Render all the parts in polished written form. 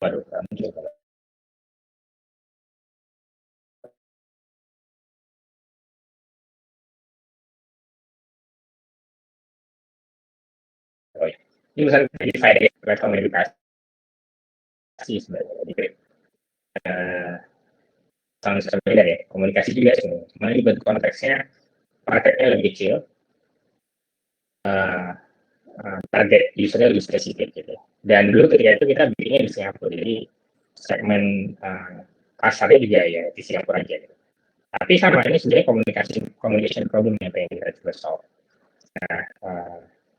Waduh, muncul. Oh, ya. Ini misalnya di platform edukasi sebenarnya. Jadi, uh, sama-sama beda ya, komunikasi juga sebenarnya. Cuma ini bentuk konteksnya, marketnya lebih kecil, uh, target usernya lebih spesifik gitu. Dan dulu ketika itu kita bikinnya di Singapura, jadi segmen pasarnya juga ya di Singapura aja gitu. Tapi sama ini sebenarnya communication problem yang pengen kita coba solve. Nah,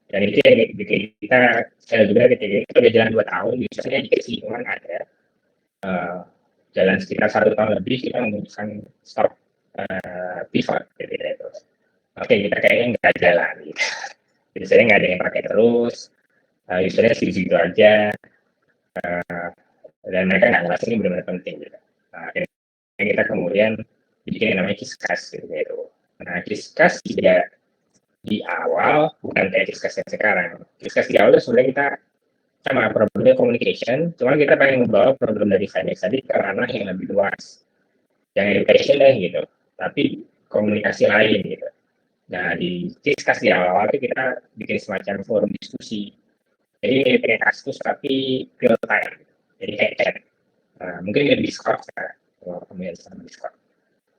dan itu yang bikin kita, saya juga ketika itu udah jalan 2 tahun, biasanya dikasih hitungan ada jalan sekitar 1 tahun lebih kita memutuskan stop pivot gitu ya itu. Oke, kita kayaknya nggak jalan gitu. Biasanya nggak ada yang pakai terus, usernya segitu aja, dan mereka nggak ngerasa ini benar-benar penting gitu. Nah, akhirnya kita kemudian bikin yang namanya Kiskas gitu. Nah, Kiskas tidak di awal bukan kayak Kiskas yang sekarang. Kiskas di awal itu sebenarnya kita sama problemnya communication, cuma kita pengen membawa problem dari finance tadi ke ranah yang lebih luas. Yang education deh gitu, tapi komunikasi lain gitu. Nah, di Kiskas di awal itu kita bikin semacam forum diskusi. Jadi kayak kasus tapi real time. Jadi kayak chat. Mungkin di Discord ya, kalau kamu sama Discord.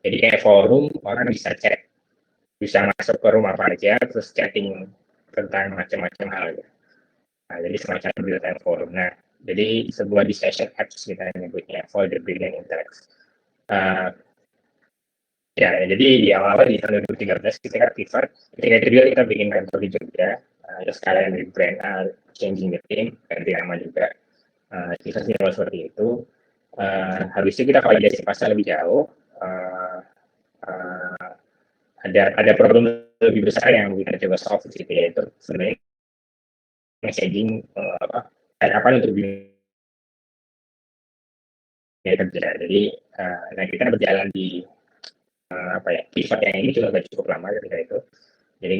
Jadi kayak forum, orang bisa chat, bisa masuk ke room apa aja, terus chatting tentang macam-macam hal. Ya. Nah, jadi semacam real time forum. Nah, jadi sebuah discussion apps kita nyebutnya for the brilliant intellects. Ya, jadi di awal-awal di tahun 2013 kita pivot, ketika itu juga kita bikin kantor di Jogja, terus sekalian di brand, changing the team, ganti nama juga, kita simple seperti itu. Habis itu kita validasi pasar lebih jauh, uh, ada problem lebih besar yang kita coba solve gitu ya, itu sebenarnya messaging apa untuk dunia kerja. Jadi nah kita berjalan di pivot yang ini juga cukup lama ketika itu. Jadi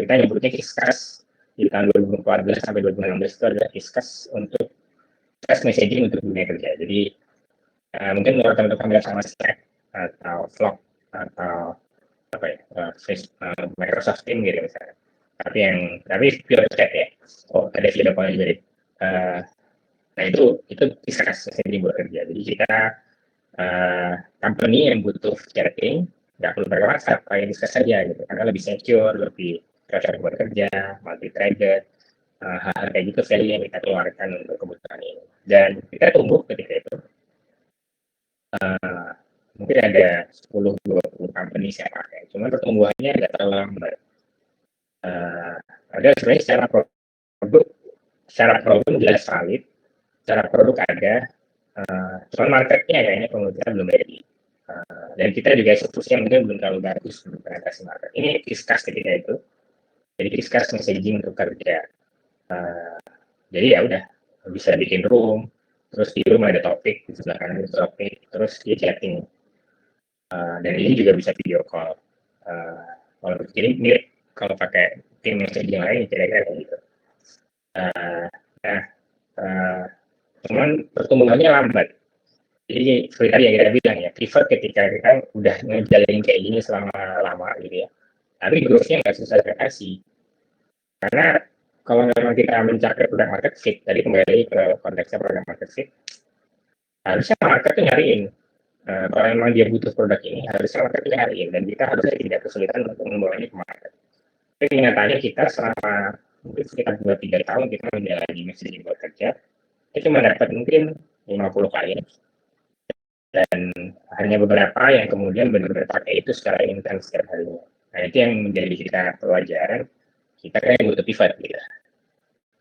kita nyebutnya Kiskas di tahun 2014 sampai 2016 itu adalah Kiskas untuk Kiskas messaging untuk dunia kerja. Jadi mungkin menurut teman-teman sama Slack atau Vlog atau Microsoft Teams gitu misalnya. Tapi pure chat ya. Oh, ada video call juga. Nah itu Kiskas messaging buat kerja. Jadi kita company yang butuh chatting nggak perlu pakai WhatsApp, kayak Discuss saja gitu, karena lebih secure, lebih cocok buat kerja, multi-threaded, hal-hal kayak gitu value yang kita keluarkan untuk kebutuhan ini. Dan kita tumbuh ketika itu. Mungkin ada 10-20 company saya pakai, cuma pertumbuhannya nggak terlalu lambat. Ada sebenarnya secara produk jelas valid, secara produk ada, cuma marketnya kayaknya pengusaha belum ready. Dan kita juga eksekusinya mungkin belum terlalu bagus untuk pengatasi market. Ini Kiskas ketika itu. Jadi Kiskas messaging untuk kerja. Jadi ya udah bisa bikin room, terus di room ada topik, di sebelah kanan ada topik, terus dia chatting. Dan ini juga bisa video call. Kalau ini mirip kalau pakai tim messaging lain kira-kira kayak gitu. Cuman pertumbuhannya lambat. Jadi seperti tadi yang kita bilang ya, pivot ketika kita udah ngejalanin kayak gini selama lama gitu ya. Tapi growth-nya nggak susah kreasi. Karena kalau memang kita mencari produk market fit, tadi kembali ke konteksnya produk market fit, harusnya market itu nyariin. Kalau memang dia butuh produk ini, harusnya market itu nyariin. Dan kita harusnya tidak kesulitan untuk membawanya ke market. Tapi kenyataannya kita selama mungkin sekitar 2-3 tahun kita menjalani messaging buat kerja, kita cuma dapat mungkin 50 kali dan hanya beberapa yang kemudian benar-benar pakai itu secara intens setiap harinya. Nah itu yang menjadi kita pelajaran, kita kayak butuh pivot gitu.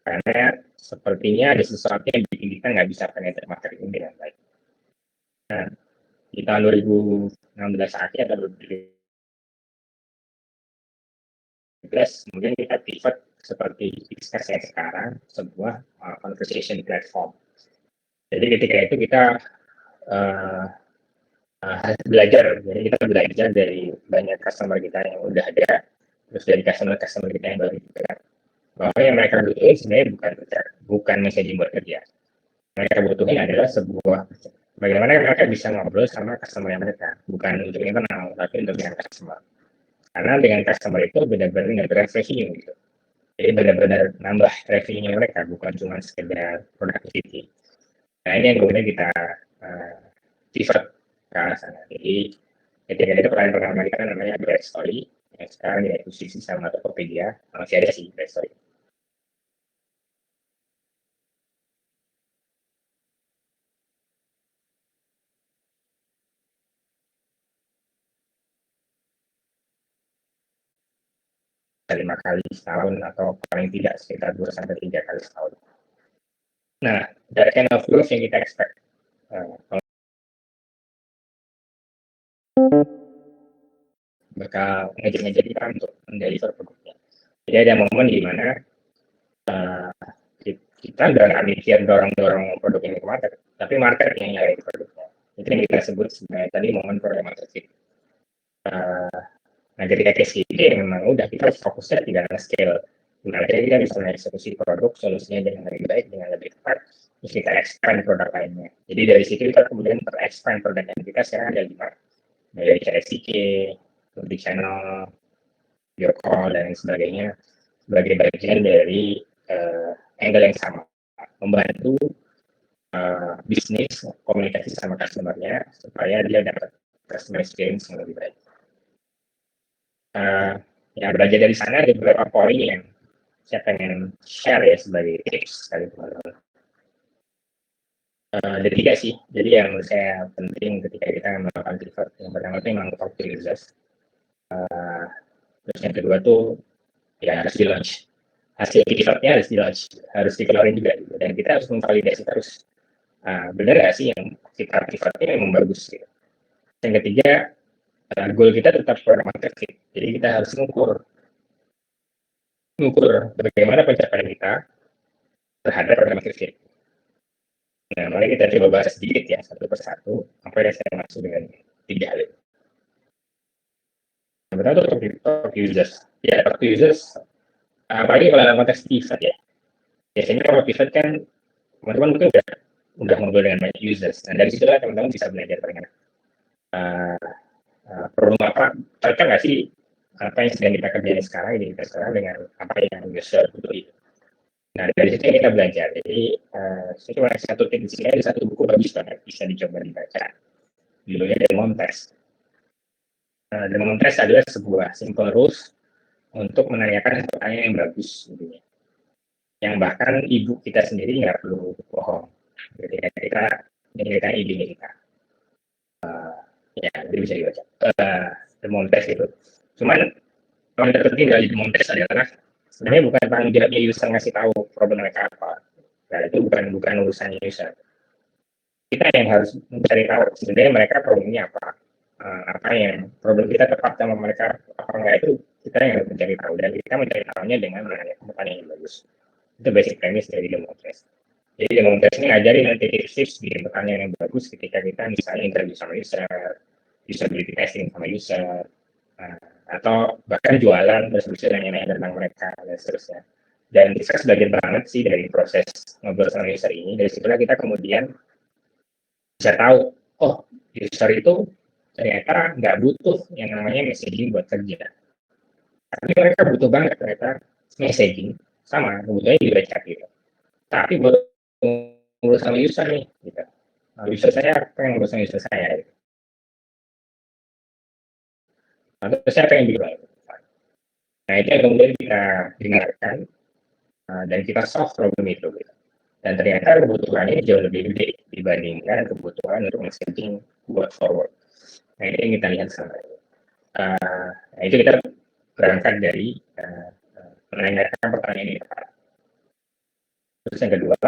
Karena sepertinya ada sesuatu yang bikin kita nggak bisa penetrate market ini dengan baik. Nah, di tahun 2016 akhir atau 2017 kemudian kita pivot seperti Discuss yang sekarang, sebuah conversation platform. Jadi ketika itu kita belajar, jadi kita belajar dari banyak customer kita yang udah ada, terus dari customer kita yang baru juga, bahwa yang mereka butuhin sebenarnya bukan messaging buat kerja, mereka butuhin adalah sebuah bagaimana mereka bisa ngobrol sama customer mereka, bukan untuk internal tapi untuk dengan customer. Karena dengan customer itu benar-benar nggak revenue gitu. Jadi benar-benar nambah revenue mereka, bukan cuma sekedar productivity. Nah ini yang kemudian kita pivot ke arah sana. Jadi ketika itu peran pertama kita namanya Bright Story, yang sekarang diakuisisi sama Tokopedia, masih ada sih Bright Story. Lima kali setahun atau paling tidak sekitar 2 sampai 3 kali setahun. Nah, dari kind of growth yang kita expect. Bakal ngejar-ngejar kita untuk mendeliver produknya. Jadi ada momen di mana kita nggak mikir dorong-dorong produk ini ke market, tapi market yang nyari produknya. Itu yang kita sebut sebenarnya tadi momen product market fit. Nah, ketika case ini memang udah kita fokusnya tidak ke scale. Gimana kita bisa mengeksekusi produk solusinya dengan lebih baik, dengan lebih tepat, terus kita expand produk lainnya. Jadi dari situ kita kemudian expand produk yang kita sekarang ada 5. Dari CSIK, di channel, video call, dan sebagainya, sebagai bagian dari angle yang sama. Membantu bisnis komunikasi sama customer-nya supaya dia dapat customer experience yang lebih baik. Ya belajar dari sana ada beberapa poin yang saya pengen share ya sebagai tips kali teman-teman. Ada 3 sih. Jadi yang saya penting ketika kita melakukan pivot, yang pertama itu memang talk to users. Terus yang kedua tuh ya harus di launch. Hasil pivotnya harus di launch, harus dikeluarin juga. Dan kita harus memvalidasi terus. Benar nggak sih yang kita pivotnya memang bagus gitu. Yang ketiga, goal kita tetap product market fit. Jadi kita harus mengukur bagaimana pencapaian kita terhadap product market fit. Nah, mari kita coba bahas sedikit ya, satu persatu, apa yang saya maksud dengan 3 hal itu. Yang pertama itu talk users. Ya, talk users, apalagi kalau dalam konteks pivot ya. Biasanya kalau pivot kan, teman-teman mungkin udah ngobrol dengan banyak users. Nah, dari situlah teman-teman bisa belajar ternyata. Problem apa, cocok nggak sih apa yang sedang kita kerjain sekarang, ini kita sekarang dengan apa yang user butuh. Nah, dari situ kita belajar. Jadi, saya cuma satu tips di sini, ada satu buku bagus banget, bisa dicoba dibaca. Judulnya Demon Test. Demon Test adalah sebuah simple rules untuk menanyakan pertanyaan yang bagus. Gitu. Yang bahkan ibu kita sendiri nggak perlu bohong. Ketika kita menceritakan ide kita. Ya, jadi bisa dibaca. Demon Test itu. Cuman, yang terpenting dari Demon Test adalah sebenarnya bukan tanggung jawabnya user ngasih tahu problem mereka apa. Nah, itu bukan urusan user. Kita yang harus mencari tahu sebenarnya mereka problemnya apa. Apa yang problem kita tepat sama mereka apa enggak, itu kita yang harus mencari tahu, dan kita mencari tahunya dengan menanyakan pertanyaan yang bagus. Itu basic premise dari Demon Test. Jadi Demon Test ini ngajarin nanti tips bikin pertanyaan yang bagus ketika kita misalnya interview sama user, usability testing sama user, atau bahkan jualan terus bisa nanya-nanya tentang mereka dan seterusnya. Dan kita sebagian banget sih dari proses ngobrol sama user ini, dari situlah kita kemudian bisa tahu, oh user itu ternyata nggak butuh yang namanya messaging buat kerja. Tapi mereka butuh banget ternyata messaging, sama kebutuhannya juga chat gitu. Tapi buat ngurus sama user nih, gitu. Nah, user saya pengen ngurus sama user saya. Gitu. Atau saya pengen bikin. Nah itu yang kemudian kita dengarkan dan kita solve problem itu. Gitu. Dan ternyata kebutuhannya jauh lebih gede dibandingkan kebutuhan untuk messaging buat forward. Nah ini yang kita lihat sekarang. Nah itu kita berangkat dari menanyakan pertanyaan ini. Terus yang kedua,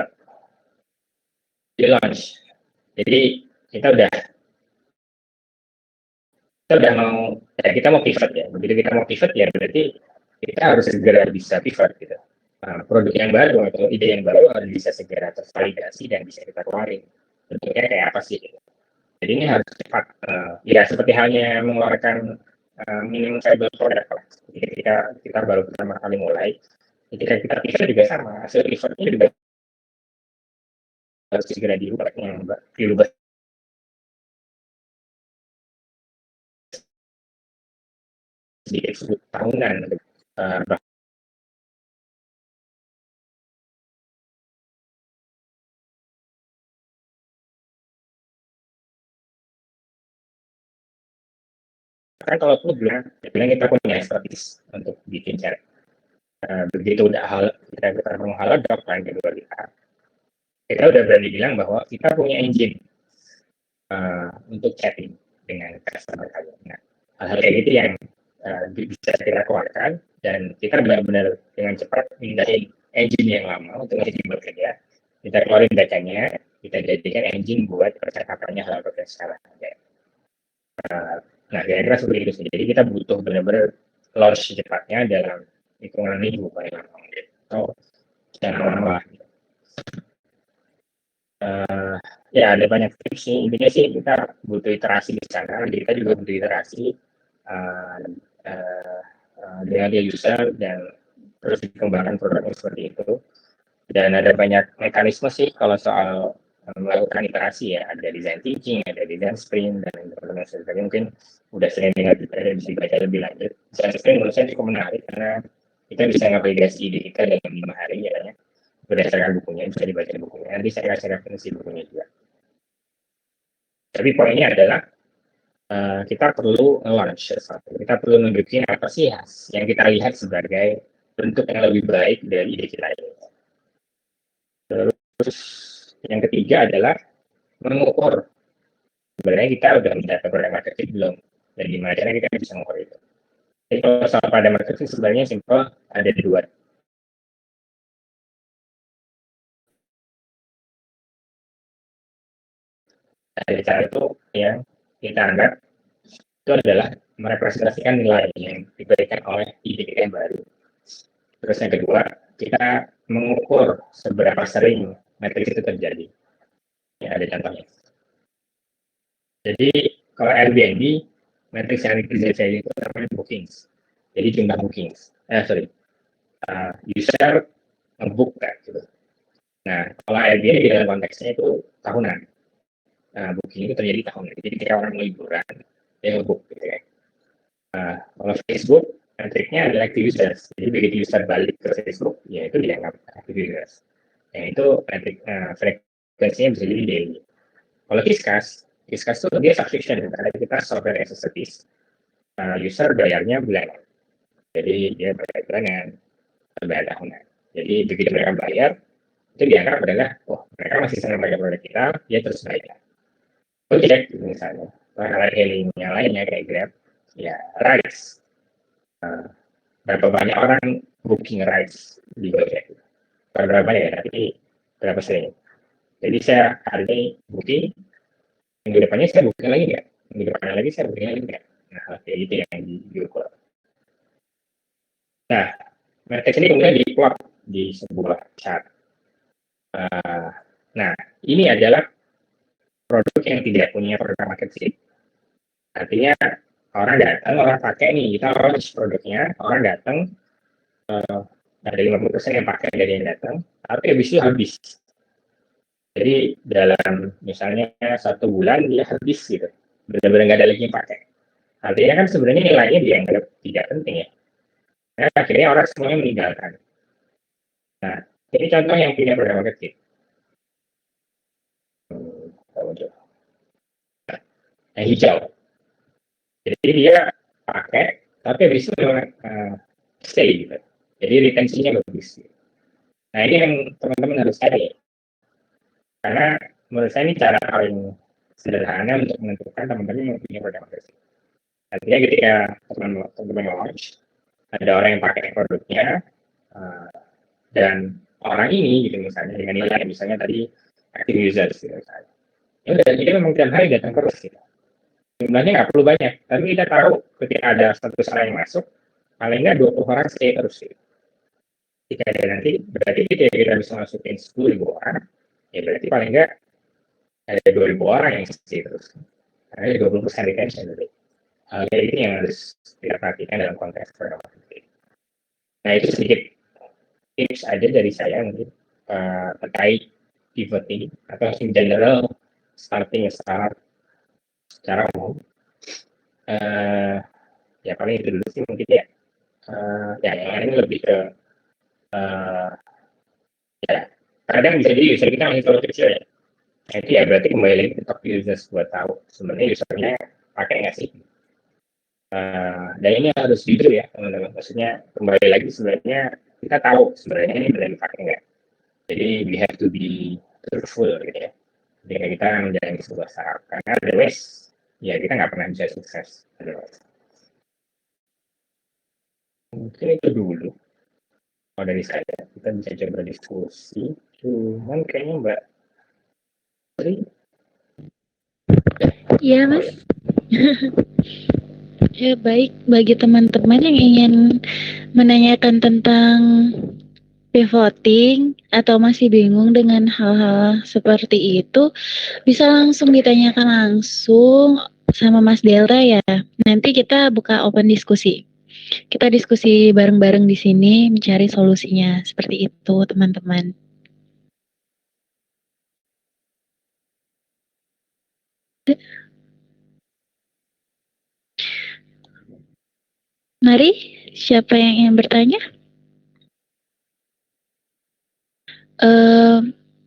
di launch. Jadi kita udah mau, ya kita mau pivot ya. Begitu kita mau pivot ya berarti kita harus segera bisa pivot gitu. Produk yang baru atau ide yang baru harus bisa segera tervalidasi dan bisa kita keluarin. Bentuknya kayak apa sih? Gitu. Jadi ini harus cepat. Ya seperti halnya mengeluarkan minimum viable product lah. Kita baru pertama kali mulai. Ketika kita pivot juga sama. Hasil pivotnya juga harus segera dirubah sedikit tahunan. Kan kalau aku bilang kita punya strategis untuk bikin chat. Begitu udah kita menghalodoc kan kedua kita udah berani bilang bahwa kita punya engine untuk chatting dengan customer kalian. Nah, hal-hal kayak gitu yang bisa kita keluarkan dan kita benar-benar dengan cepat pindahin engine yang lama untuk engine bekerja. Kita keluarin datanya, kita jadikan engine buat percakapannya hal yang sekarang. Nah, kira-kira seperti itu sih. Jadi kita butuh benar-benar launch cepatnya dalam hitungan minggu paling lama. Gitu. Jangan lama. Ya ada banyak tips sih. Intinya sih kita butuh iterasi di sana. Kita juga butuh iterasi dengan dia user dan terus dikembangkan produknya seperti itu. Dan ada banyak mekanisme sih kalau soal melakukan iterasi ya. Ada design thinking, ada design sprint, dan sebagainya. Mungkin udah sering dengar kita dan bisa baca lebih lanjut. Design sprint menurut saya cukup menarik karena kita bisa nge-validasi ide kita dalam 5 hari ya. Berdasarkan bukunya, bisa dibaca bukunya. Nanti saya kasih referensi bukunya juga. Tapi poinnya adalah kita perlu launch sesuatu. Kita perlu nunjukin apa sih yang kita lihat sebagai bentuk yang lebih baik dari ide kita ini. Terus yang ketiga adalah mengukur. Sebenarnya kita udah mendata produk market fit belum? Dan gimana caranya kita bisa mengukur itu? Jadi kalau soal pada market fit sebenarnya simple, ada dua. Ada cara itu yang kita anggap itu adalah merepresentasikan nilai yang diberikan oleh ide kita yang baru. Terus yang kedua, kita mengukur seberapa sering matriks itu terjadi. Ya, ada contohnya. Jadi kalau Airbnb, matriks yang terjadi itu namanya bookings. Jadi jumlah bookings. User nge-book kan, gitu. Nah, kalau Airbnb dalam konteksnya itu tahunan. Nah, booking itu terjadi tahunan. Jadi ketika orang liburan, dia nge-book gitu ya. Kalau Facebook, metriknya adalah active users. Jadi begitu user balik ke Facebook, ya itu dianggap active users. Yang itu frekuensinya bisa jadi daily. Kalau Kiskas itu dia subscription, karena kita software as a service. User bayarnya bulanan. Jadi dia bayar bulanan, bayar tahunan. Jadi begitu mereka bayar, itu dianggap adalah, mereka masih senang bayar produk kita, dia terus bayar. Gojek misalnya, hailing yang lainnya kayak Grab, ya rides. Berapa banyak orang booking rides di Gojek? Berapa banyak ya, tapi berapa sering? Jadi saya hari ini booking, minggu depannya saya booking lagi nggak? Minggu depannya lagi saya booking lagi nggak? Nah, kayak gitu yang diukur. Nah, matriks ini kemudian diplot di sebuah chart. Nah, ini adalah produk yang tidak punya produk market fit. Artinya orang datang, orang pakai nih, kita launch produknya, orang datang, ada 50% yang pakai dari yang datang, tapi habis itu habis. Jadi dalam misalnya 1 bulan dia habis gitu, benar-benar nggak ada lagi yang pakai. Artinya kan sebenarnya nilainya dianggap tidak penting ya. Nah, akhirnya orang semuanya meninggalkan. Nah, ini contoh yang punya produk market fit. Yang hijau. Jadi dia pakai, tapi habis itu stay gitu. Jadi retensinya bagus. Nah, ini yang teman-teman harus cari. Karena menurut saya ini cara paling sederhana untuk menentukan teman-teman yang punya produk market fit. Artinya ketika teman-teman launch, ada orang yang pakai produknya, dan orang ini gitu misalnya dengan nilai misalnya tadi active users gitu misalnya. Ya udah, jadi memang tiap hari datang terus gitu. Jumlahnya nggak perlu banyak, tapi kita tahu ketika ada 100 orang yang masuk, paling nggak 20 orang stay terus gitu. Jika ada nanti, berarti kita bisa masukin 10.000 orang, ya berarti paling nggak ada 2.000 orang yang stay terus. Karena 20% retention gitu. Hal kayak ini yang harus kita perhatikan dalam konteks produk market fit. Nah, itu sedikit tips aja dari saya mungkin terkait pivoting atau in general starting start secara umum, ya paling itu dulu sih mungkin ya. Ya yang lain lebih ke ya kadang bisa jadi user kita masih terlalu kecil ya. Nah, itu ya berarti kembali lagi ke top users buat tahu sebenarnya usernya pakai nggak sih. Dan ini harus jujur ya teman-teman. Maksudnya kembali lagi sebenarnya kita tahu sebenarnya ini benar dipakai nggak. Jadi we have to be truthful gitu ya. Jika kita menjalani sebuah startup, karena otherwise ya kita nggak pernah bisa sukses. Mungkin itu dulu. Kalau dari saya, kita bisa coba diskusi. Cuman kayaknya Mbak Tri. Iya, Mas. Ya, baik. Bagi teman-teman yang ingin menanyakan tentang pivoting atau masih bingung dengan hal-hal seperti itu, bisa langsung ditanyakan langsung sama Mas Delta ya. Nanti kita buka open diskusi. Kita diskusi bareng-bareng di sini mencari solusinya. Seperti itu, teman-teman. Mari, siapa yang ingin bertanya?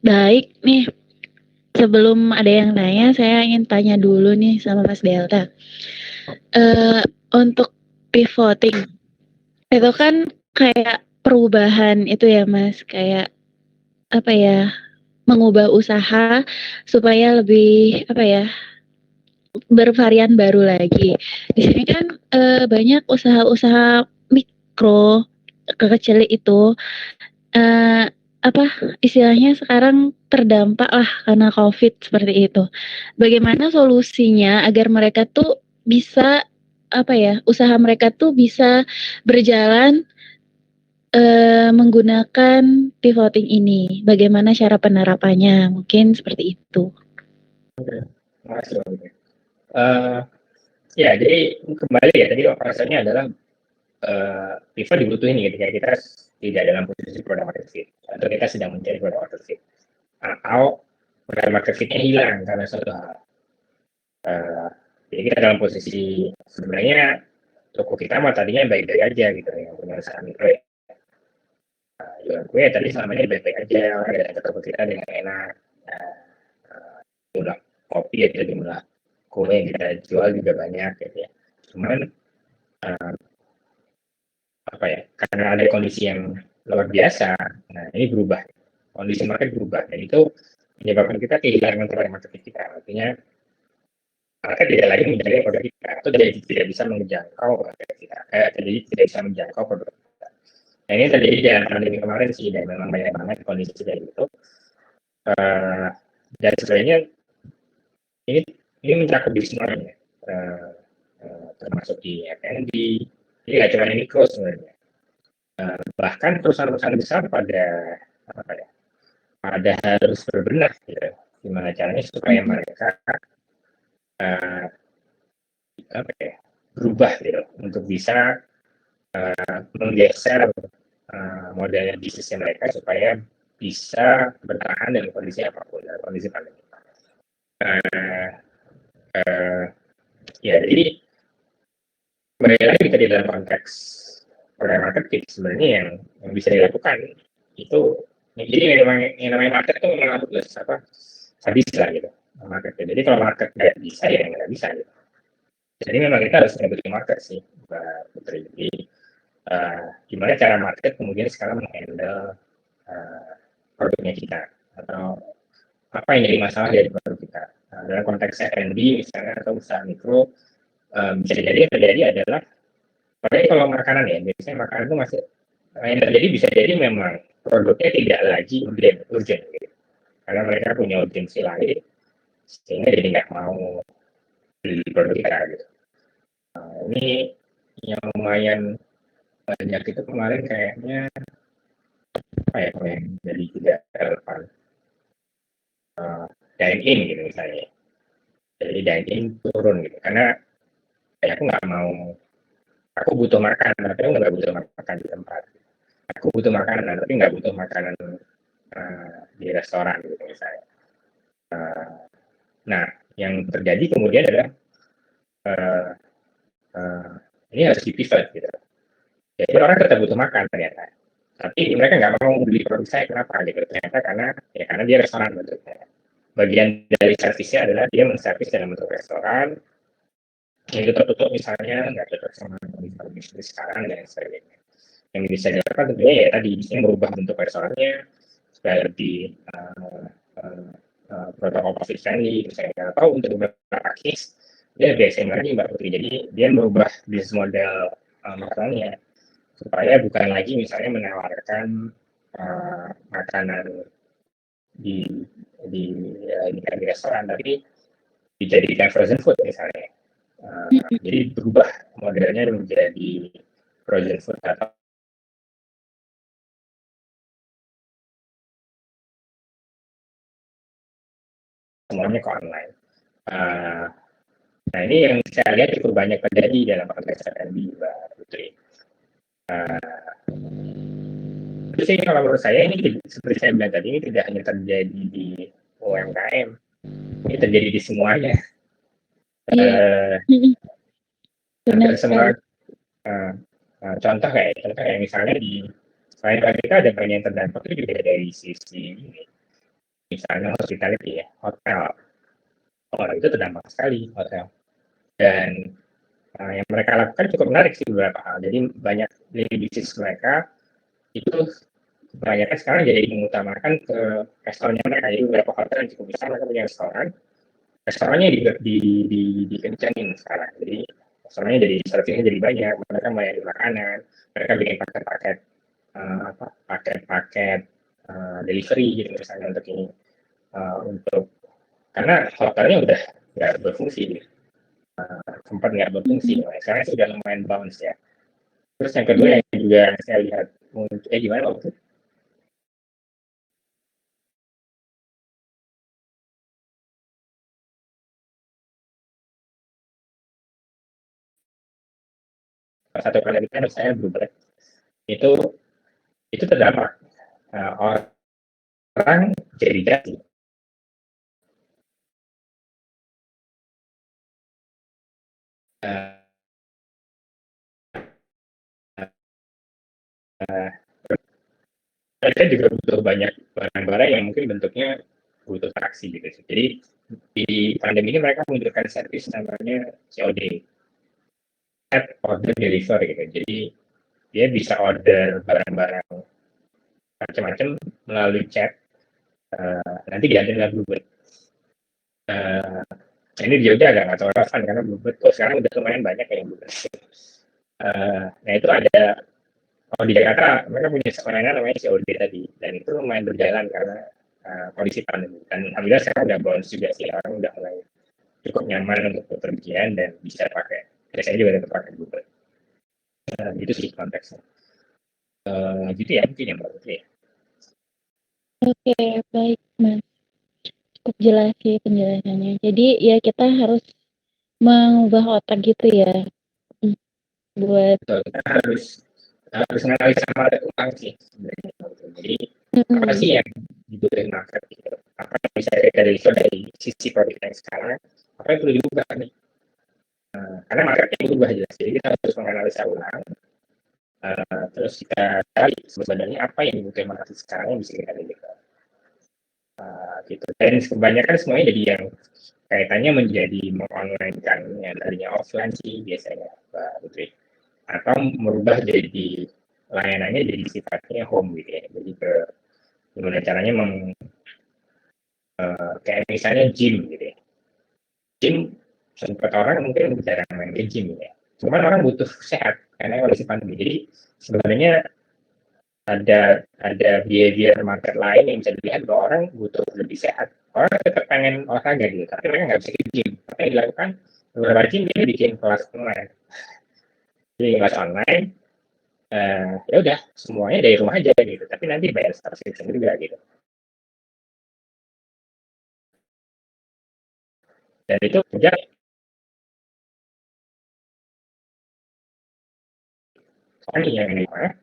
Baik nih, sebelum ada yang tanya, saya ingin tanya dulu nih sama Mas Delta. Untuk pivoting, itu kan kayak perubahan itu ya Mas, kayak apa ya, mengubah usaha supaya lebih apa ya, bervarian baru lagi. Di sini kan banyak usaha-usaha mikro, kecil itu eh, apa istilahnya sekarang terdampak lah karena COVID seperti itu. Bagaimana solusinya agar mereka tuh bisa apa ya, usaha mereka tuh bisa berjalan menggunakan pivoting ini. Bagaimana cara penerapannya? Mungkin seperti itu. Makasih Mbak. Ya, jadi kembali ya, tadi operasionalnya adalah pivot dibutuhin ketika kita tidak dalam posisi product market fit atau kita sedang mencari product market fit atau product market fitnya hilang karena suatu hal. Jadi kita dalam posisi sebenarnya toko kita mah tadinya baik-baik aja gitu yang punya usaha mikro ya. Jualan kue tadi selama ini baik-baik aja, orang datang ke toko kita dengan enak. Jumlah kopi ya, jumlah kue yang kita jual juga banyak gitu ya. Cuman apa ya, karena ada kondisi yang luar biasa, nah ini berubah, kondisi market berubah, dan itu menyebabkan kita kehilangan produk market kita. Artinya market tidak lagi mencari produk kita atau tidak bisa menjangkau produk kita, jadi tidak bisa menjangkau produk kita. Nah ini terjadi di pandemi kemarin sih, dan memang banyak banget kondisi kayak gitu. Dan sebenarnya ini mencakup di semuanya, termasuk di F&B, jadi nggak cuma ini mikro sebenarnya. Bahkan perusahaan-perusahaan besar pada apa ya, pada harus berbenah gitu, gimana caranya supaya mereka apa ya, berubah gitu untuk bisa menggeser model bisnisnya mereka supaya bisa bertahan dalam kondisi apapun, dalam kondisi pandemi. Ya jadi kembali lagi kita di dalam konteks product market fit sebenarnya yang bisa dilakukan itu, jadi yang namanya market itu memang harus apa, sadis lah gitu market. Jadi kalau market nggak bisa ya nggak bisa gitu. Jadi memang kita harus mengikuti market sih Mbak Putri. Jadi gimana cara market kemudian sekarang menghandle produknya kita, atau apa yang jadi masalah dari produk kita. Dalam konteks F&B misalnya atau usaha mikro, bisa jadi yang terjadi adalah, padahal kalau makanan ya, biasanya makanan itu masih yang terjadi bisa jadi memang produknya tidak lagi urgent gitu. Karena mereka punya urgensi lain, sehingga jadi nggak mau beli produk kita gitu. Ini yang lumayan banyak itu kemarin kayaknya apa ya, yang jadi tidak relevan, dine in gitu misalnya. Jadi dine in turun gitu, karena aku nggak mau, aku butuh makanan tapi aku nggak butuh makan di tempat. Aku butuh makanan tapi nggak butuh makanan di restoran gitu misalnya. Nah, yang terjadi kemudian adalah uh, uh, ini harus di-pivot gitu. Jadi orang tetap butuh makan ternyata. Tapi mereka nggak mau beli produk saya, kenapa gitu? Ternyata karena dia restoran bentuknya. Bagian dari servisnya adalah dia menservis dalam bentuk restoran, yang itu tertutup misalnya, nggak cocok sama bisnis sekarang dan sebagainya. Yang bisa dilakukan tentunya ya tadi, bisa merubah bentuk restorannya supaya lebih protokol COVID friendly, misalnya, atau untuk beberapa case dia lebih ekstrim lagi Mbak Putri. Jadi dia merubah bisnis model makanannya supaya bukan lagi misalnya menawarkan makanan di di restoran, tapi dijadikan frozen food misalnya. Jadi berubah modelnya menjadi frozen food atau semuanya ke online. Nah ini yang saya lihat cukup banyak terjadi dalam konteks F&B Mbak Putri. Terus ini kalau menurut saya ini seperti saya bilang tadi, ini tidak hanya terjadi di UMKM, ini terjadi di semuanya. Hampir semua contoh kayak misalnya di selain kita ada banyak yang terdampak itu juga dari sisi ini, misalnya hospitality ya, hotel. Itu terdampak sekali hotel. Dan yang mereka lakukan cukup menarik sih beberapa hal. Jadi banyak dari bisnis mereka itu kebanyakan sekarang jadi mengutamakan ke restorannya mereka. Jadi beberapa hotel yang cukup besar mereka punya restoran, restorannya dikencangin sekarang. Jadi restorannya jadi servisnya jadi banyak, mereka melayani makanan, mereka bikin paket-paket paket-paket delivery gitu misalnya untuk ini untuk karena hotelnya udah nggak berfungsi gitu. Sempat nggak berfungsi, sekarang sudah lumayan bounce ya. Terus yang kedua yang juga saya lihat gimana waktu satu kali kita saya berubah itu terdampak orang jadi jadi mereka juga butuh banyak barang-barang yang mungkin bentuknya butuh taksi gitu. Jadi di pandemi ini mereka menunjukkan servis namanya COD, Set Order Deliver gitu. Jadi dia bisa order barang-barang macam-macam melalui chat, nanti diantar dengan Bluebird. Ini dia udah agak nggak tahu relevan karena Bluebird sekarang udah lumayan banyak yang Bluebird. Nah itu ada di Jakarta mereka punya layanan namanya COD tadi, dan itu lumayan berjalan karena kondisi pandemi, dan alhamdulillah sekarang udah bounce juga sih, orang udah mulai cukup nyaman untuk bepergian dan bisa pakai, saya juga tetap pakai Google. Itu sih konteksnya. Gitu ya mungkin yang baru ya. Oke, baik Mas. Cukup jelas sih penjelasannya. Jadi ya kita harus mengubah otak gitu ya. Buat Betul, kita harus menganalisa market ulang sih sebenarnya. Jadi apa sih yang dibutuhin market gitu? Apa yang bisa kita deliver dari sisi produk yang sekarang? Apa yang perlu diubah nih? Karena marketnya berubah jelas. Jadi kita harus menganalisa ulang. Terus kita cari sebenarnya apa yang dibutuhkan market sekarang yang bisa kita deliver. Gitu. Dan kebanyakan semuanya jadi yang kaitannya menjadi mengonline kan yang tadinya offline sih biasanya Mbak Putri, atau merubah jadi layanannya jadi sifatnya home gitu ya. Jadi gimana caranya kayak misalnya gym gitu ya. Gym sempat orang mungkin jarang main ke gym ya. Cuman orang butuh sehat karena kondisi pandemi. Jadi sebenarnya ada behavior market lain yang bisa dilihat bahwa orang butuh lebih sehat. Orang tetap pengen olahraga gitu, tapi mereka nggak bisa ke gym. Apa yang dilakukan? Beberapa gym dia bikin kelas online. Jadi kelas online, ya udah semuanya dari rumah aja gitu. Tapi nanti bayar subscription juga gitu. Dan itu kerja yang di mana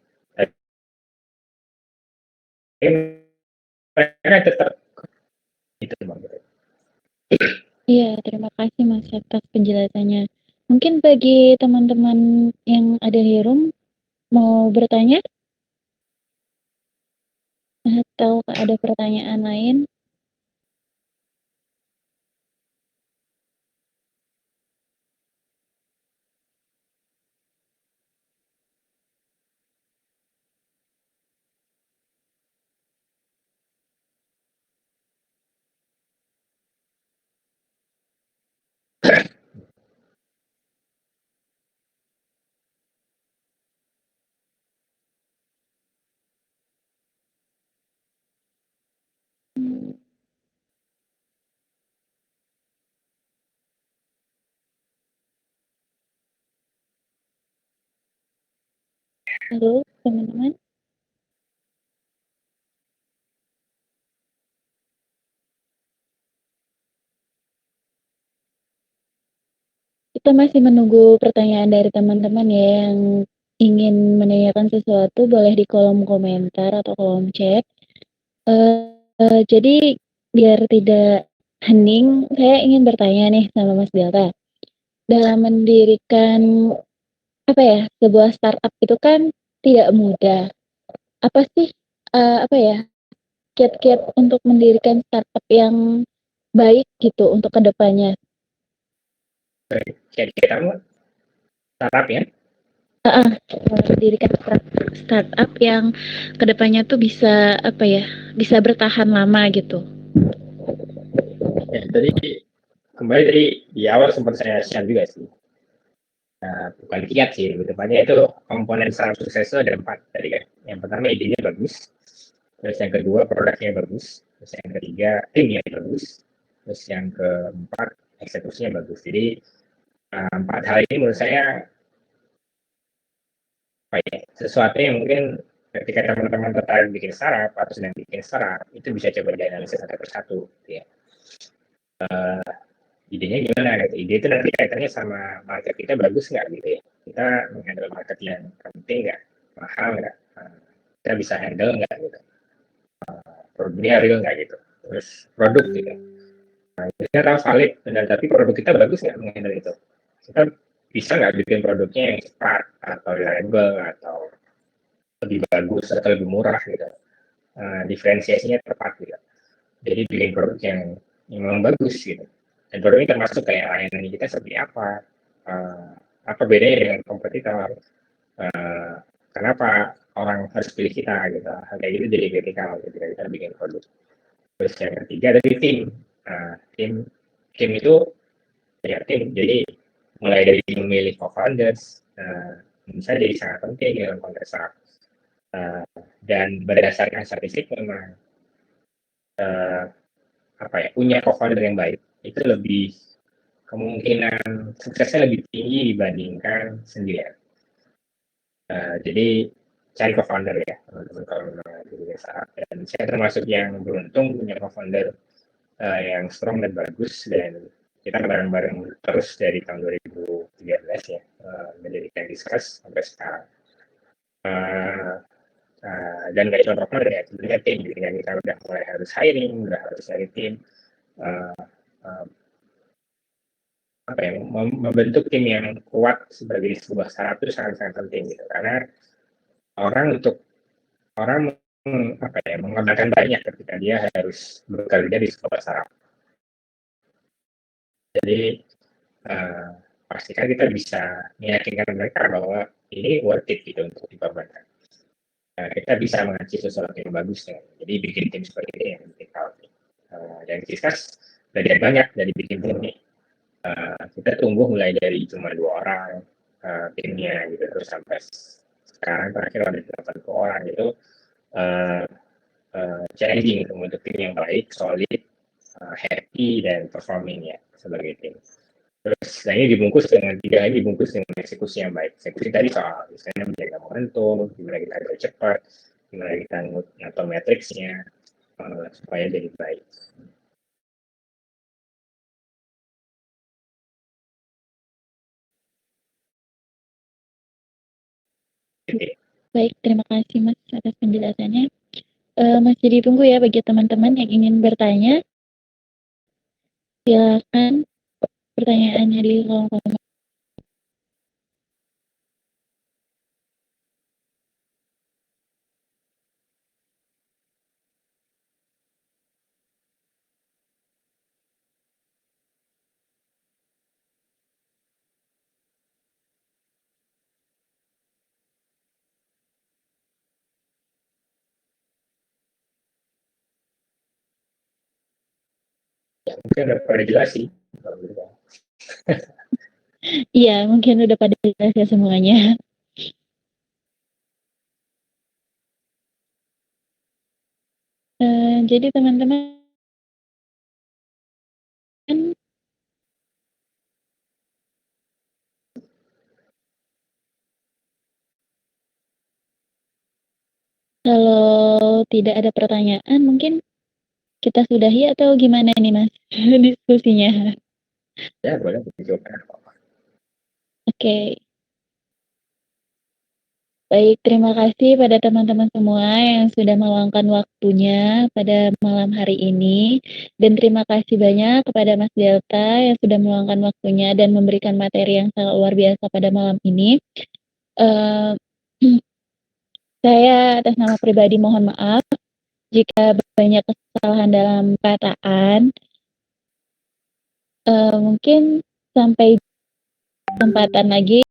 karena tetap itu Bang. Iya, terima kasih Mas atas penjelasannya. Mungkin bagi teman-teman yang ada di room mau bertanya atau ada pertanyaan lain? Halo teman-teman. Kita masih menunggu pertanyaan dari teman-teman ya yang ingin menanyakan sesuatu boleh di kolom komentar atau kolom chat. Jadi biar tidak hening, saya ingin bertanya nih sama Mas Delta. Dalam mendirikan apa ya, sebuah startup itu kan tidak mudah. Apa sih apa ya, kiat-kiat untuk mendirikan startup yang baik gitu untuk kedepannya? Jadi kita startup ya. Mendirikan startup yang kedepannya tuh bisa apa ya, bisa bertahan lama gitu. Ya, tadi kembali dari di awal sempat saya share juga sih. Bukan kiat sih, depannya itu komponen startup sukses itu ada 4 tadi kan. Yang pertama idenya bagus, terus yang kedua produknya bagus, terus yang ketiga timnya bagus, terus yang keempat eksekusinya bagus. Jadi 4 hal ini menurut saya apa ya, sesuatu yang mungkin ketika teman-teman tertarik bikin startup atau sedang bikin startup itu bisa coba dianalisis satu persatu gitu ya. Idenya gimana gitu, ide itu nanti kaitannya sama market kita bagus nggak gitu ya, kita menghandle market yang penting nggak, mahal nggak, kita bisa handle nggak gitu, produknya real nggak gitu, terus produk gitu, kita tahu valid dan tapi produk kita bagus nggak menghandle itu, kita bisa nggak bikin produknya yang cepat atau reliable atau lebih bagus atau lebih murah gitu, diferensiasinya tepat gitu, jadi bikin produk yang memang bagus gitu. Dan produk ini termasuk kayak layanan kita seperti apa bedanya dengan kompetitor, kenapa orang harus pilih kita gitu, hal kayak gitu jadi kritikal ketika kita bikin produk. Terus yang ketiga dari tim. Tim tim itu ya tim, jadi mulai dari memilih co-founders bisa jadi sangat penting dalam konteks dan berdasarkan statistik memang apa ya, punya co-founder yang baik itu lebih kemungkinan suksesnya lebih tinggi dibandingkan sendirian. Jadi cari co-founder ya teman-teman kalau memang jadi startup, dan saya termasuk yang beruntung punya co-founder yang strong dan bagus, dan kita bareng-bareng terus dari tahun 2013 ya, mendirikan Discuss sampai sekarang. Dan nggak cuma co-founder ya, sebenarnya tim, jadi kita udah mulai harus hiring, udah harus cari tim, uh, uh, apa ya, membentuk tim yang kuat sebagai sebuah startup itu sangat-sangat penting gitu, karena orang apa ya, mengembangkan banyak ketika dia harus bekerja di sebuah startup. Jadi pastikan kita bisa meyakinkan mereka bahwa ini worth it gitu untuk dikorbankan. Kita bisa mengachi sesuatu yang bagus ya. Jadi bikin tim seperti ini yang kita dan kita belajar banyak dari bikin tim ini. Kita tumbuh mulai dari cuma 2 orang timnya gitu, terus sampai sekarang terakhir ada 80 orang itu, challenging untuk membentuk tim yang baik, solid, happy dan performing ya sebagai tim. Terus nah ini dibungkus dengan 3 ini dibungkus dengan eksekusi yang baik. Eksekusi tadi soal misalnya menjaga momentum, gimana kita agak cepat, gimana kita ngatur matriksnya supaya jadi baik. Baik, terima kasih Mas atas penjelasannya. Masih ditunggu ya bagi teman-teman yang ingin bertanya. Silakan pertanyaannya di kolom komentar. Ya, mungkin udah pada jelas sih. Iya, mungkin udah pada jelas ya semuanya. Jadi teman-teman kalau tidak ada pertanyaan mungkin kita sudahi atau gimana nih Mas diskusinya? Ya, boleh dicoba. Oke. Baik, terima kasih pada teman-teman semua yang sudah meluangkan waktunya pada malam hari ini. Dan terima kasih banyak kepada Mas Delta yang sudah meluangkan waktunya dan memberikan materi yang sangat luar biasa pada malam ini. Uh, saya atas nama pribadi mohon maaf jika banyak kesalahan dalam perkataan. Mungkin sampai kesempatan lagi.